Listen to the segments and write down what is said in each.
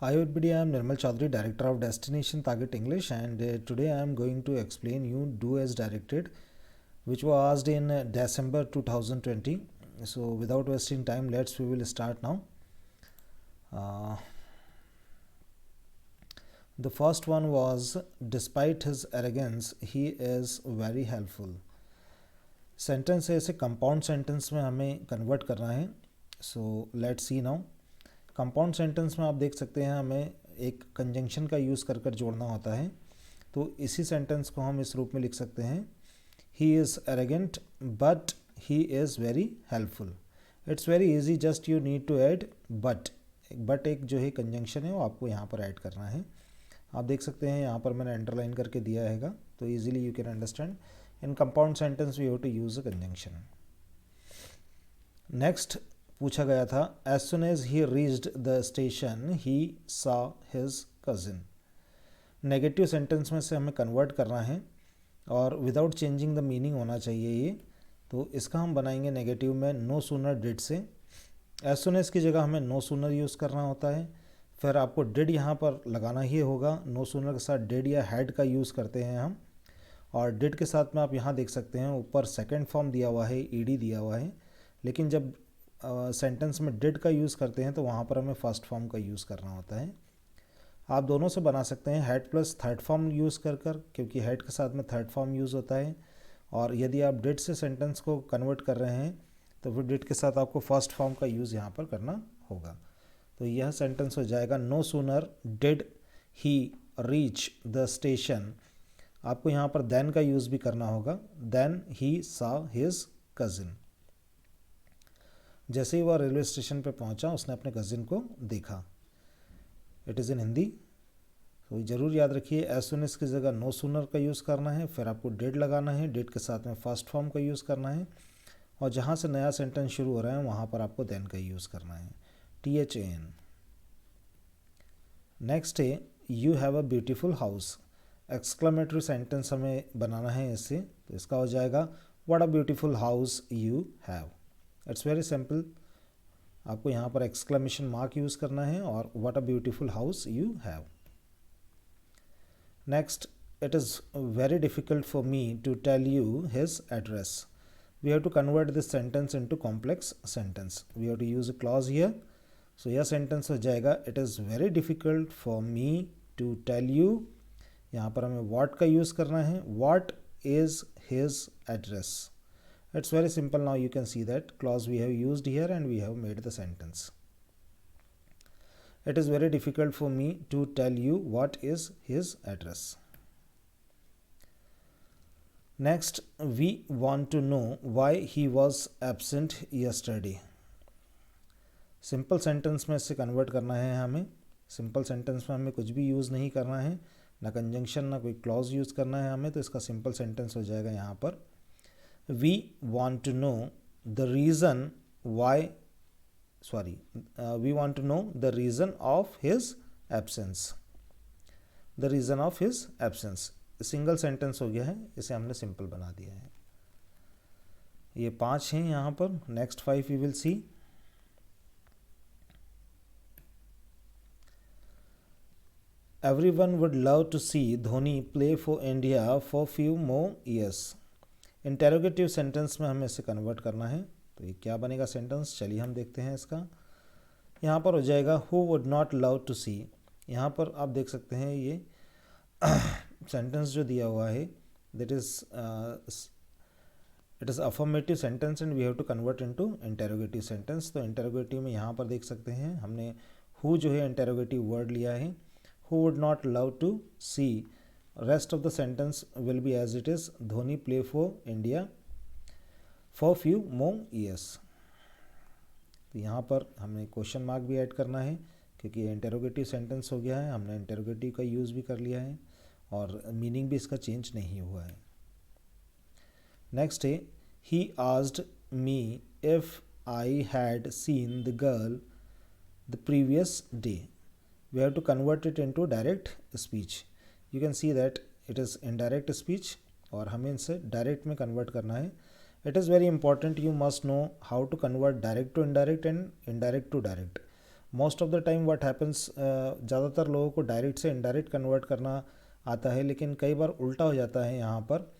Hi everybody, I am Nirmal Chaudhary, Director of Destination Target English, and today I am going to explain you Do as Directed, which was asked in December 2020. So without wasting time, we will start now. Uh, the first one was, despite his arrogance, he is very helpful. Sentence है, इसे compound sentence में हमें convert करना है. So let's see now. Compound sentence में आप देख सकते हैं हमें एक कंजंक्शन का यूज़ कर कर जोड़ना होता है. तो इसी सेंटेंस को हम इस रूप में लिख सकते हैं, he is arrogant but he is very helpful. It's very easy, just you need to add but. But एक जो है कंजंक्शन है वो आपको यहाँ पर ऐड करना है. आप देख सकते हैं यहाँ पर मैंने अंडरलाइन करके दिया हैगा, तो easily you can understand. In compound sentence we have to use a conjunction. Next पूछा गया था, as soon as he reached the station he saw his cousin. Negative sentence में से हमें कन्वर्ट करना है और विदाउट चेंजिंग द मीनिंग होना चाहिए ये. तो इसका हम बनाएंगे नेगेटिव में नो सूनर डिड से. एज सुन एज की जगह हमें नो सूनर यूज़ करना होता है. फिर आपको डिड यहाँ पर लगाना ही होगा. नो सूनर के साथ डिड या हैड का यूज़ करते हैं हम. और डिड के साथ में आप यहाँ देख सकते हैं ऊपर सेकंड फॉर्म दिया हुआ है, ईडी दिया हुआ है. लेकिन जब सेंटेंस में डिड का यूज़ करते हैं तो वहाँ पर हमें फर्स्ट फॉर्म का यूज़ करना होता है. आप दोनों से बना सकते हैं, had plus third form use कर कर, क्योंकि हैड के साथ में थर्ड फॉर्म यूज़ होता है. और यदि आप डिड से सेंटेंस को कन्वर्ट कर रहे हैं तो फिर डिड के साथ आपको फर्स्ट फॉर्म का यूज़ यहाँ पर करना होगा. तो यह सेंटेंस हो जाएगा, no sooner did he reach the station. आपको यहाँ पर देन का यूज़ भी करना होगा. Then he saw his cousin. जैसे ही वह रेलवे स्टेशन पर पहुँचा उसने अपने कज़िन को देखा. It is in Hindi. तो ज़रूर याद रखिए, एज सुन एज की जगह नो सूनर का यूज़ करना है. फिर आपको डिड लगाना है, डिड के साथ में फर्स्ट फॉर्म का यूज़ करना है. और जहाँ से नया सेंटेंस शुरू हो रहा है वहाँ पर आपको देन का यूज़ करना है, THAN. नेक्स्ट है, you have a beautiful house. Exclamatory sentence हमें बनाना है इससे. तो इसका हो जाएगा, what a beautiful house you have. It's very simple. आपको यहाँ पर एक्सक्लेमेशन मार्क यूज़ करना है और what a beautiful house you have. Next, it is very difficult for me to tell you his address. We have to convert this sentence into complex sentence. We have to use a clause here. So यह sentence हो जाएगा, it is very difficult for me to tell you. यहाँ पर हमें what का use करना है. What is his address? It's very simple. Now you can see that clause we have used here and we have made the sentence. It is very difficult for me to tell you what is his address. Next, we want to know why he was absent yesterday. Simple sentence में इसे convert करना है हमें. Simple sentence में हमें कुछ भी use नहीं करना है, ना कंजंक्शन ना कोई क्लॉज यूज़ करना है हमें. तो इसका सिंपल सेंटेंस हो जाएगा यहाँ पर, we want to know the reason why we want to know the reason of his absence. The reason of his absence single sentence हो गया है, इसे हमने सिंपल बना दिया है. ये 5 हैं यहाँ पर. Next 5 we will see. Everyone would love to see Dhoni play for India for few more years. Interrogative sentence में हमें इसे कन्वर्ट करना है. तो ये क्या बनेगा सेंटेंस, चलिए हम देखते हैं इसका. यहाँ पर हो जाएगा, who would not love to see. यहाँ पर आप देख सकते हैं ये सेंटेंस जो दिया हुआ है, that is it is affirmative sentence and we have to convert into interrogative sentence. तो इंटेरोगेटिव में यहाँ पर देख सकते हैं हमने हु जो है इंटेरोगेटिव वर्ड लिया है. Who would not love to see. Rest of the sentence will be as it is, Dhoni play for India for few more years. तो यहाँ पर हमें क्वेश्चन मार्क भी ऐड करना है क्योंकि ये इंटेरोगेटिव सेंटेंस हो गया है. हमने इंटेरोगेटिव का यूज़ भी कर लिया है और मीनिंग भी इसका चेंज नहीं हुआ है. नेक्स्ट है, he asked me if I had seen the girl the previous day. We have to convert it into direct speech. You can see that it is indirect speech और हमें इसे direct में convert करना है. It is very important, you must know how to convert direct to indirect and indirect to direct. Most of the time what happens, ज़्यादातर लोगों को direct से इनडायरेक्ट कन्वर्ट करना आता है, लेकिन कई बार उल्टा हो जाता है। यहाँ पर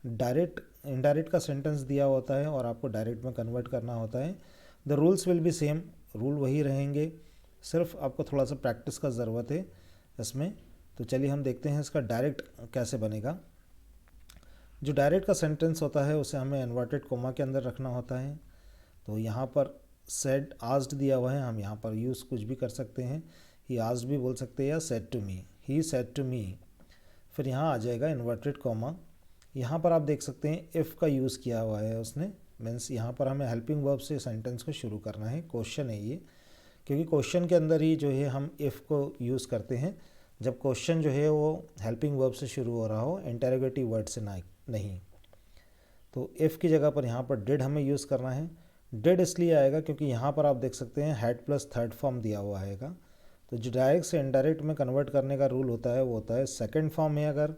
डायरेक्ट इनडायरेक्ट का सेंटेंस दिया होता है और आपको डायरेक्ट में कन्वर्ट करना होता है। The rules will be same, rule वही रहेंगे, सिर्फ आपको थोड़ा सा प्रैक्टिस का ज़रूरत है इसमें। तो चलिए हम देखते हैं इसका डायरेक्ट कैसे बनेगा। जो डायरेक्ट का सेंटेंस होता है उसे हमें इन्वर्टेड कोमा के अंदर रखना होता है। तो यहाँ पर सेड आस्क्ड दिया हुआ है, हम यहाँ पर यूज़ कुछ भी कर सकते हैं, ही आस्क्ड भी बोल सकते हैं या said to me, he said to me. फिर यहाँ आ जाएगा इन्वर्टेड कोमा। यहाँ पर आप देख सकते हैं इफ़ का यूज़ किया हुआ है उसने, मीन्स यहाँ पर हमें हेल्पिंग वर्ब से सेंटेंस को शुरू करना है। क्वेश्चन है ये, क्योंकि क्वेश्चन के अंदर ही जो है हम इफ़ को यूज़ करते हैं जब क्वेश्चन जो है वो हेल्पिंग वर्ब से शुरू हो रहा हो, इंटरोगेटिव वर्ड से नहीं। तो इफ़ की जगह पर यहाँ पर डिड हमें यूज़ करना है। डिड इसलिए आएगा क्योंकि यहाँ पर आप देख सकते हैं हैड प्लस थर्ड फॉर्म दिया हुआ है। तो जो डायरेक्ट से इनडायरेक्ट में कन्वर्ट करने का रूल होता है वो होता है सेकंड फॉर्म में, अगर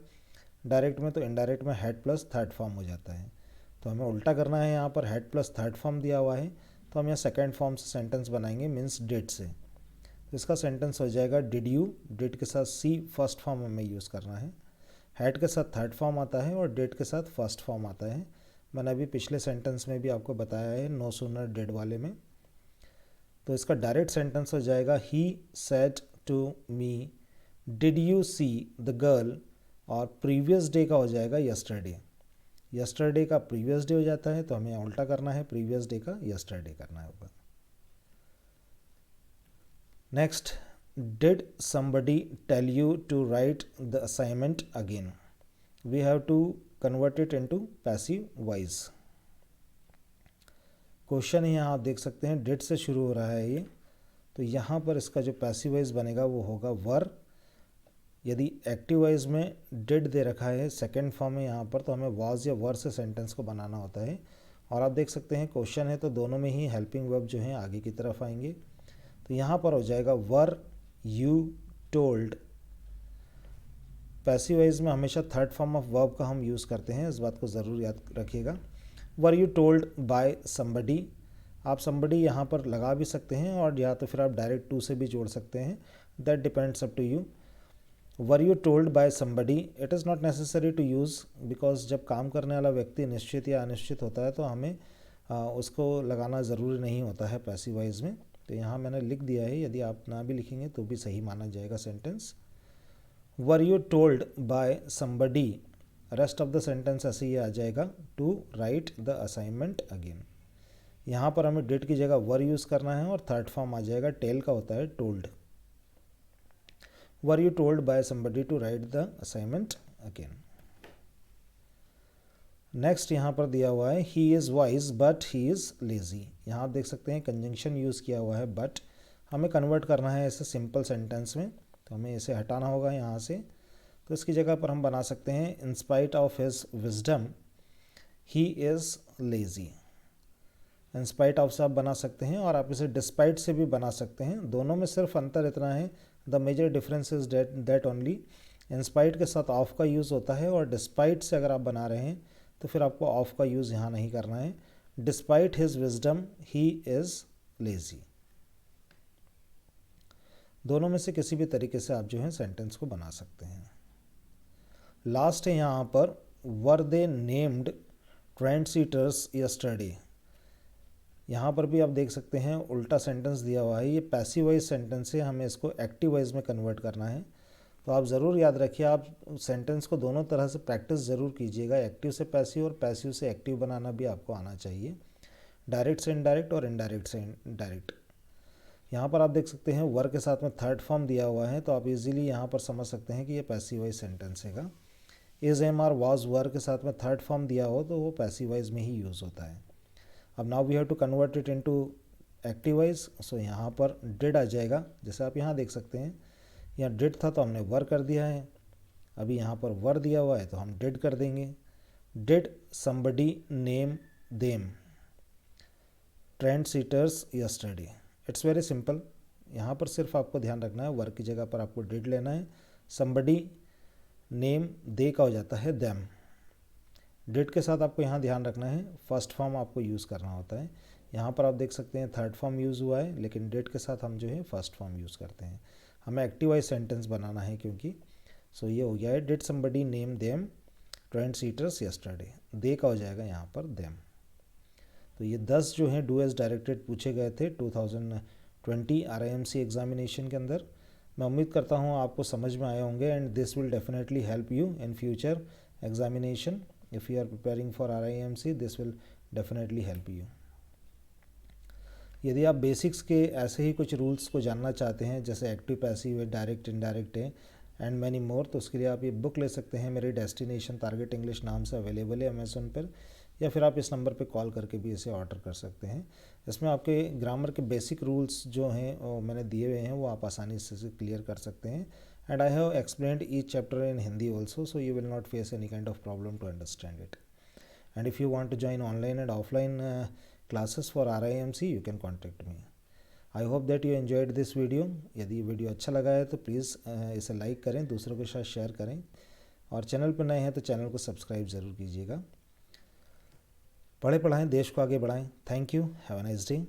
डायरेक्ट में तो इनडायरेक्ट में हैड प्लस थर्ड फॉर्म हो जाता है। तो हमें उल्टा करना है, यहाँ पर हैड प्लस थर्ड फॉर्म दिया हुआ है तो हम यहाँ सेकंड फॉर्म से सेंटेंस बनाएंगे, मीन्स डिड से। तो इसका सेंटेंस हो जाएगा डिड यू, डिड के साथ सी फर्स्ट फॉर्म हमें यूज़ करना है, हैड के साथ थर्ड फॉर्म आता है और डिड के साथ फर्स्ट फॉर्म आता है। मैंने अभी पिछले सेंटेंस में भी आपको बताया है, नो सूनर डिड वाले में। तो इसका डायरेक्ट सेंटेंस हो जाएगा he said to me did you see the girl, और प्रीवियस डे का हो जाएगा यस्टरडे। यस्टरडे का प्रीवियस डे हो जाता है तो हमें उल्टा करना है, प्रीवियस डे का यस्टरडे करना होगा। Next, did somebody tell you to write the assignment again? We have to convert it into passive voice. Question है, यहाँ आप देख सकते हैं डिड से शुरू हो रहा है ये, तो यहाँ पर इसका जो पैसिव वॉइस बनेगा वो होगा वर। यदि एक्टिव वॉइस में डिड दे रखा है सेकंड फॉर्म में यहाँ पर, तो हमें वाज या वर से सेंटेंस को बनाना होता है। और आप देख सकते हैं क्वेश्चन है तो दोनों में ही हेल्पिंग वर्ब जो है आगे की तरफ आएंगे। तो यहाँ पर हो जाएगा वर यू टोल्ड। पैसिव वॉइस में हमेशा थर्ड फॉर्म ऑफ वर्ब का हम यूज़ करते हैं, इस बात को ज़रूर याद रखिएगा। वर यू टोल्ड बाय समबडी, आप समबडी यहाँ पर लगा भी सकते हैं और या तो फिर आप डायरेक्ट टू से भी जोड़ सकते हैं, that depends up to you. Were you told by somebody, it is not necessary to use, because जब काम करने वाला व्यक्ति निश्चित या अनिश्चित होता है तो हमें उसको लगाना ज़रूरी नहीं होता है पैसिव वॉइस में। तो यहाँ मैंने लिख दिया है, यदि आप ना भी लिखेंगे तो भी सही माना जाएगा sentence. Were you told by somebody, rest of the sentence ऐसे ही आ जाएगा, to write the assignment again. यहाँ पर हमें डिड की जगह वर यूज़ करना है और थर्ड फॉर्म आ जाएगा, टेल का होता है told. Were you told by somebody to write the assignment again. Next यहाँ पर दिया हुआ है he is wise but he is lazy. यहाँ आप देख सकते हैं कंजंक्शन यूज़ किया हुआ है बट, हमें कन्वर्ट करना है ऐसे सिंपल सेंटेंस में, तो हमें इसे हटाना होगा यहाँ से। तो इसकी जगह पर हम बना सकते हैं in spite of his wisdom he is lazy. In spite of से आप बना सकते हैं और आप इसे डिस्पाइट से भी बना सकते हैं। दोनों में सिर्फ अंतर इतना है, the major difference is that only in spite के साथ ऑफ का यूज़ होता है और डिस्पाइट से अगर आप बना रहे हैं तो फिर आपको ऑफ का यूज़ यहाँ नहीं करना है। Despite his wisdom he is lazy. दोनों में से किसी भी तरीके से आप जो है सेंटेंस को बना सकते हैं। लास्ट है यहाँ पर were they named trendsetters yesterday. यहाँ पर भी आप देख सकते हैं उल्टा सेंटेंस दिया हुआ है, ये पैसिव वॉइस सेंटेंस है, हमें इसको एक्टिव वॉइस में कन्वर्ट करना है। तो आप ज़रूर याद रखिए, आप सेंटेंस को दोनों तरह से प्रैक्टिस ज़रूर कीजिएगा, एक्टिव से पैसिव और पैसिव से एक्टिव बनाना भी आपको आना चाहिए, डायरेक्ट से इनडायरेक्ट और इनडायरेक्ट से डायरेक्ट। यहाँ पर आप देख सकते हैं वर के साथ में थर्ड फॉर्म दिया हुआ है, तो आप इजीली यहाँ पर समझ सकते हैं कि ये पैसिव वॉइस सेंटेंस है। Is am are was were के साथ में थर्ड फॉर्म दिया हो तो वो पैसिव वॉइस में ही यूज़ होता है। अब now we have to convert it into active voice. So यहाँ पर डिड आ जाएगा, जैसे आप यहाँ देख सकते हैं यहाँ डिड था तो हमने वर कर दिया है, अभी यहाँ पर वर दिया हुआ है तो हम डिड कर देंगे। Did somebody name them trendsetters yesterday. It's very simple, यहाँ पर सिर्फ आपको ध्यान रखना है वर की जगह पर आपको डिड लेना है, समबडी नेम दे का हो जाता है देम। डिड के साथ आपको यहाँ ध्यान रखना है फर्स्ट फॉर्म आपको यूज़ करना होता है, यहाँ पर आप देख सकते हैं थर्ड फॉर्म यूज़ हुआ है, लेकिन डिड के साथ हम जो है फर्स्ट फॉर्म यूज़ करते हैं। हमें एक्टिव वॉइस सेंटेंस बनाना है क्योंकि। सो ये हो गया है did somebody name them trendsetters yesterday, they का हो जाएगा यहाँ पर देम। तो ये 10 जो हैं डू एज डायरेक्टेड पूछे गए थे 2020 RIMC एग्जामिनेशन के अंदर। मैं उम्मीद करता हूँ आपको समझ में आए होंगे and this will definitely help you in future examination. If you are preparing for RIMC this will definitely help you. यदि आप बेसिक्स के ऐसे ही कुछ रूल्स को जानना चाहते हैं जैसे एक्टिव पैसिव है, डायरेक्ट इनडायरेक्ट है एंड मैनी मोर, तो उसके लिए आप ये बुक ले सकते हैं, मेरे डेस्टिनेशन टारगेट इंग्लिश नाम से अवेलेबल है अमेज़न पर, या फिर आप इस नंबर पे कॉल करके भी इसे ऑर्डर कर सकते हैं। इसमें आपके ग्रामर के बेसिक रूल्स जो हैं वो मैंने दिए हुए हैं, वो आप आसानी से क्लियर कर सकते हैं। And I have explained each chapter in Hindi also, so you will not face any kind of problem to understand it. And if you want to join online and offline classes for RIMC, you can contact me. I hope that you enjoyed this video. यदि video अच्छा लगा है तो please इसे like करें, दूसरों के साथ शेयर करें, और चैनल पर नए हैं तो चैनल को सब्सक्राइब ज़रूर कीजिएगा। पढ़े पढ़ाएं, देश को आगे बढ़ाएं। Thank you, have a nice day.